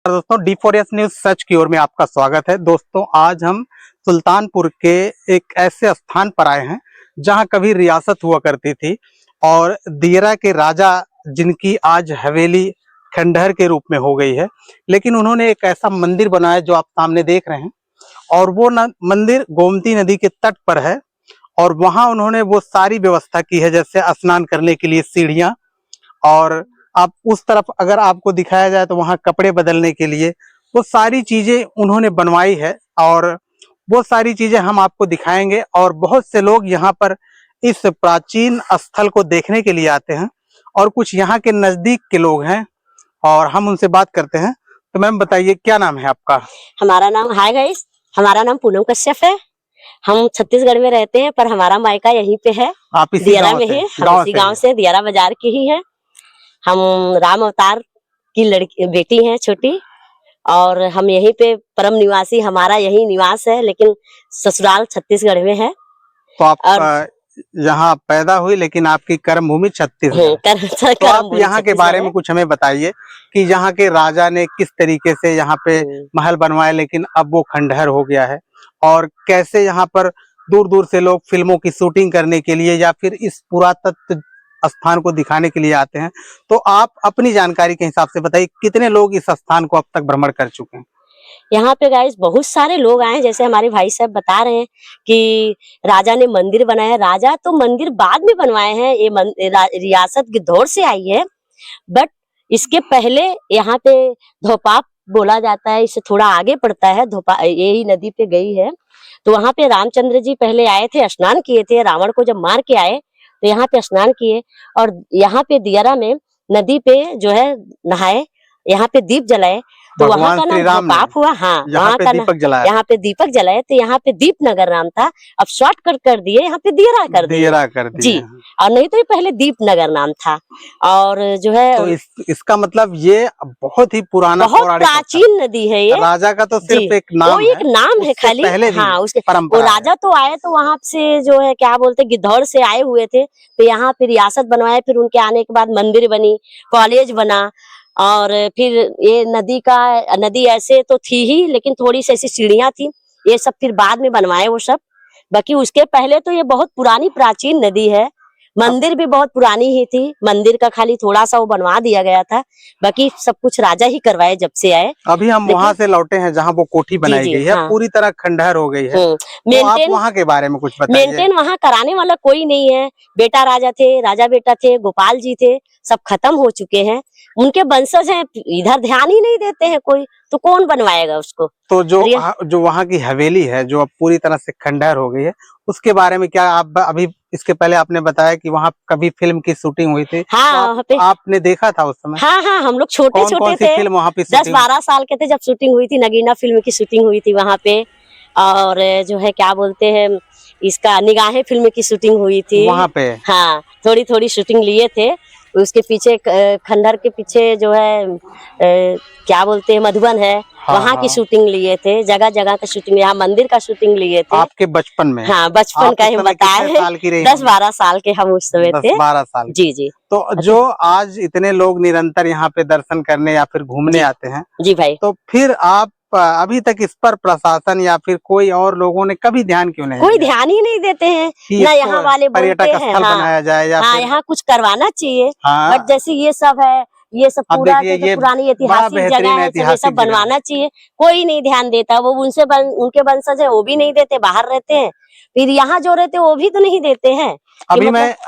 दोस्तों D4S news सच की ओर में आपका स्वागत है। दोस्तों आज हम सुल्तानपुर के एक ऐसे स्थान पर आए हैं जहां कभी रियासत हुआ करती थी और दियरा के राजा जिनकी आज हवेली खंडहर के रूप में हो गई है, लेकिन उन्होंने एक ऐसा मंदिर बनाया जो आप सामने देख रहे हैं और वो मंदिर गोमती नदी के तट पर है और वहां उन्होंने वो सारी व्यवस्था की है, जैसे स्नान करने के लिए सीढ़ियां, और आप उस तरफ अगर आपको दिखाया जाए तो वहां कपड़े बदलने के लिए वो सारी चीजें उन्होंने बनवाई है और वो सारी चीजें हम आपको दिखाएंगे। और बहुत से लोग यहाँ पर इस प्राचीन स्थल को देखने के लिए आते हैं और कुछ यहाँ के नजदीक के लोग हैं और हम उनसे बात करते हैं। तो मैम बताइए, क्या नाम है आपका? हमारा नाम हाय गाइस, हमारा नाम पूनम कश्यप है। हम छत्तीसगढ़ में रहते हैं पर हमारा मायका यहीं पे है, आप इसी दियरा में है। हम इसी गांव से दियरा बाजार के ही हैं। हम राम अवतार की लड़की बेटी हैं छोटी, और हम यहीं पे परम निवासी, हमारा यही निवास है, लेकिन ससुराल छत्तीसगढ़ में है। तो आप यहाँ पैदा हुई लेकिन आपकी कर्म भूमि छत्तीसगढ़। तो आप यहाँ के बारे में कुछ हमें बताइए कि यहाँ के राजा ने किस तरीके से यहाँ पे महल बनवाए, लेकिन अब वो खंडहर हो गया है, और कैसे यहाँ पर दूर दूर से लोग फिल्मों की शूटिंग करने के लिए या फिर इस पुरातत्व स्थान को दिखाने के लिए आते हैं। तो आप अपनी जानकारी के हिसाब से बताइए, कितने लोग इस स्थान को अब तक भ्रमण कर चुके हैं? यहाँ पे गाइस बहुत सारे लोग आए, जैसे हमारे भाई साहब बता रहे हैं कि राजा ने मंदिर बनाया। राजा तो मंदिर बाद में बनवाए हैं, ये रियासत की दौर से आई है, बट इसके पहले यहाँ पे धोपाप बोला जाता है, इससे थोड़ा आगे पड़ता है, यही नदी पे गई है। तो वहां पे रामचंद्र जी पहले आए थे, स्नान किए थे, रावण को जब मार के आए तो यहाँ पे स्नान किए, और यहाँ पे दियरा में नदी पे जो है नहाए, यहाँ पे दीप जलाए, तो वहाँ का नाम धोपाप हुआ। हाँ, वहाँ का दीपक जलाया, यहाँ पे दीपक जलाए, तो यहाँ पे दीप नगर नाम था, अब शॉर्टकट कर दिए, यहाँ पे दियरा कर दिए जी। और नहीं तो ये पहले दीप नगर नाम था। और जो है तो इसका मतलब ये बहुत ही पुराना, बहुत प्राचीन नदी है ये। राजा का तो सिर्फ एक नाम, वो एक नाम है खाली। हाँ, उसके वो राजा तो आए तो वहां से जो है क्या बोलते गिद्धौर से आए हुए थे, तो यहाँ पे रियासत बनवाए, फिर उनके आने के बाद मंदिर बनी, कॉलेज बना, और फिर ये नदी ऐसे तो थी ही, लेकिन थोड़ी सी ऐसी सीढ़ियां थी, ये सब फिर बाद में बनवाए वो सब। बाकी उसके पहले तो ये बहुत पुरानी प्राचीन नदी है। मंदिर भी बहुत पुरानी ही थी, मंदिर का खाली थोड़ा सा वो बनवा दिया गया था, बाकी सब कुछ राजा ही करवाए जब से आए। अभी हम वहाँ से लौटे हैं जहाँ वो कोठी बनाई गई है, पूरी तरह खंडहर हो गई है। तो आप वहाँ के बारे में कुछ बताइए। मेंटेन वहाँ कराने वाला कोई नहीं है। बेटा राजा थे, राजा बेटा थे, गोपाल जी थे, सब खत्म हो चुके हैं। उनके वंशज हैं, इधर ध्यान ही नहीं देते हैं कोई, तो कौन बनवाएगा उसको? तो जो वहाँ की हवेली है जो अब पूरी तरह से खंडहर हो गई है, उसके बारे में क्या आप अभी, इसके पहले आपने बताया कि वहाँ कभी फिल्म की शूटिंग हुई थी? हाँ, तो आपने देखा था उस समय? हाँ, हम लोग छोटे थे, फिल्म वहाँ पे 10-12 साल के थे जब शूटिंग हुई थी। नगीना फिल्म की शूटिंग हुई थी वहाँ पे, और जो है क्या बोलते हैं इसका निगाहें फिल्म की शूटिंग हुई थी वहाँ पे। हाँ, थोड़ी शूटिंग लिए थे। उसके पीछे खंडहर के पीछे जो है क्या बोलते हैं मधुबन है, वहाँ की शूटिंग लिए थे। जगह जगह का शूटिंग, यहाँ मंदिर का शूटिंग लिए थे। आपके बचपन में? हाँ, बचपन का ही बताया है। 10-12 साल के हम उस समय थे। 10-12 साल। जी। तो जो आज इतने लोग निरंतर यहाँ पे दर्शन करने या फिर घूमने आते हैं जी भाई, तो फिर आप अभी तक इस पर प्रशासन या फिर कोई और लोगों ने कभी ध्यान क्यों नहीं? कोई ध्यान ही नहीं देते हैं ना। यहाँ वाले पर्यटक स्थल बनाया जाए या हाँ, यहाँ कुछ करवाना चाहिए। हाँ, बट जैसे ये सब है, ये सब पूरा ये पुरानी ऐतिहासिक जगह है, ये सब बनवाना चाहिए, कोई नहीं ध्यान देता। वो उनके वंशज है, वो भी नहीं देते, बाहर रहते हैं। फिर यहाँ जो रहते हैं वो भी तो नहीं देते हैं।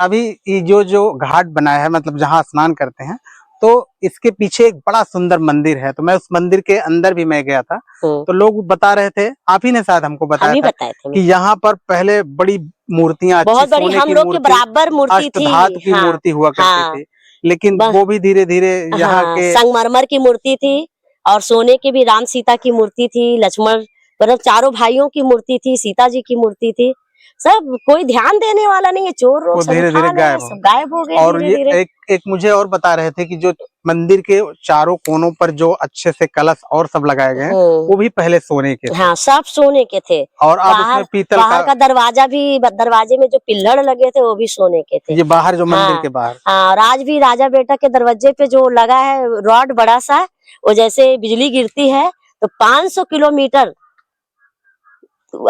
अभी जो घाट बनाया है, मतलब जहाँ स्नान करते हैं, तो इसके पीछे एक बड़ा सुंदर मंदिर है। तो मैं उस मंदिर के अंदर भी मैं गया था, तो लोग बता रहे थे, आप ही ने शायद हमको बताया था कि यहाँ पर पहले बड़ी मूर्तियां, बहुत बड़ी, हम लोग के बराबर मूर्ति थी, अष्टधातु की मूर्ति हुआ करती थी, लेकिन वो भी धीरे धीरे यहाँ के संगमरमर की मूर्ति थी, और सोने की भी राम सीता की मूर्ति थी, लक्ष्मण मतलब चारों भाइयों की मूर्ति थी, सीता जी की मूर्ति थी। सब कोई ध्यान देने वाला नहीं है, चोर लोग वो सब धीरे-धीरे उठा रहे हैं, सब गायब हो गए और ये धीरे-धीरे। एक मुझे और बता रहे थे कि जो मंदिर के चारों कोनों पर जो अच्छे से कलश और सब लगाए गए हैं, वो भी पहले सोने के थे। हाँ, सब सोने के थे। और अब उसमें पीतल बाहर का दरवाजा भी, दरवाजे में जो पिल्लर लगे थे वो भी सोने के थे। ये बाहर जो मंदिर हाँ, के बाहर। हाँ, और आज भी राजा बेटा के दरवाजे पे जो लगा है रॉड बड़ा सा, वो जैसे बिजली गिरती है तो 500 किलोमीटर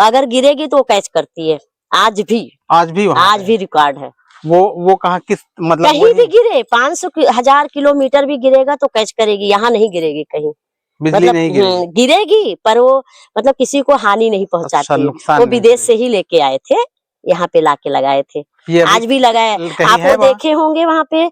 अगर गिरेगी तो वो कैच करती है। आज भी वहाँ आज भी रिकॉर्ड है। वो कहाँ किस मतलब कहीं भी गिरे 500 1000 किलोमीटर भी गिरेगा तो कैच करेगी, यहाँ नहीं गिरेगी कहीं। बिजली मतलब नहीं गिरेगी। गिरेगी पर वो मतलब किसी को हानि नहीं पहुंचाती है। नुकसान वो नहीं विदेश से ही लेके आए थे, यहाँ पे लाके लगाए थे। ये आज भी लगाए। कहीं आप है वो देखे होंगे वहाँ पे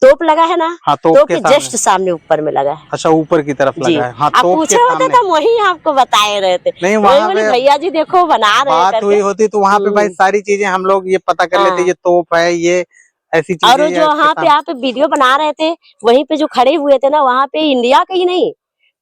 तोप लगा है ना, हाँ, तोप के जस्ट सामने ऊपर में लगा है। अच्छा, ऊपर की तरफ जी, लगा है। हाँ, आप तोप पूछे के होते तो वही आपको बताए रहे थे। नहीं, वही वहाँ बोले पे भैया जी देखो बना रहे हैं बात हुई होती तो वहाँ पे भाई सारी चीजें हम लोग ये पता कर लेते, हाँ। ये तोप है, ये ऐसी और चीजें। जो वहाँ पे आप वीडियो बना रहे थे, वहीं पे जो खड़े हुए थे ना, वहाँ पे इंडिया का ही नहीं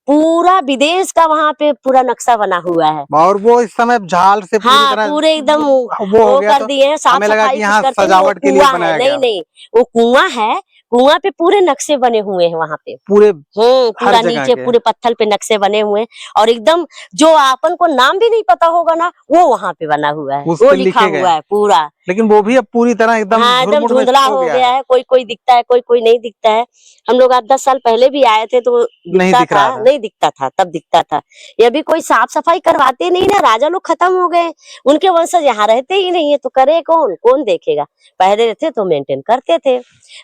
पूरा विदेश का वहाँ पे पूरा नक्शा बना हुआ है। और वो इस समय झाल से पूरी हाँ, तरह पूरे एकदम वो हो गया, कर दिए हैं, साफ हमें लगा सफाई कि यहाँ करते हैं। सजावट के लिए कुआं है, बनाया नहीं गया। नहीं, वो कुआं है, कुआं पे पूरे नक्शे बने हुए हैं वहाँ पे। पूरे पूरा जगह नीचे के। पूरे पत्थर पे नक्शे बने हुए हैं, और एकदम जो अपन को नाम भी नहीं पता होगा ना, वो वहाँ पे बना हुआ है, उस वो पे लिखा लिखे गए। हुआ है पूरा। लेकिन वो भी अब पूरी तरह एकदम हाँ, एकदम धुरमुर में धुंधला हो हो गया गया है। है, कोई कोई दिखता है, कोई कोई नहीं दिखता है। हम लोग 8-10 साल पहले भी आए थे तो नहीं दिखता दिख रहा था, था। नहीं दिखता था, तब दिखता था। ये अभी कोई साफ सफाई करवाते नहीं ना, राजा लोग खत्म हो गए, उनके वंशज यहाँ रहते ही नहीं है, तो करे कौन, कौन देखेगा। पहले रहते तो मेंटेन करते थे।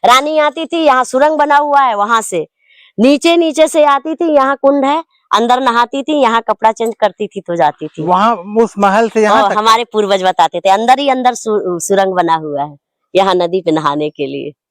रानी आती थी, यहाँ सुरंग बना हुआ है, वहां से नीचे नीचे से आती थी, यहाँ कुंड है, अंदर नहाती थी, यहाँ कपड़ा चेंज करती थी तो जाती थी। वहाँ उस महल से यहाँ और तक हमारे पूर्वज बताते थे अंदर ही अंदर सुरंग बना हुआ है, यहाँ नदी पे नहाने के लिए।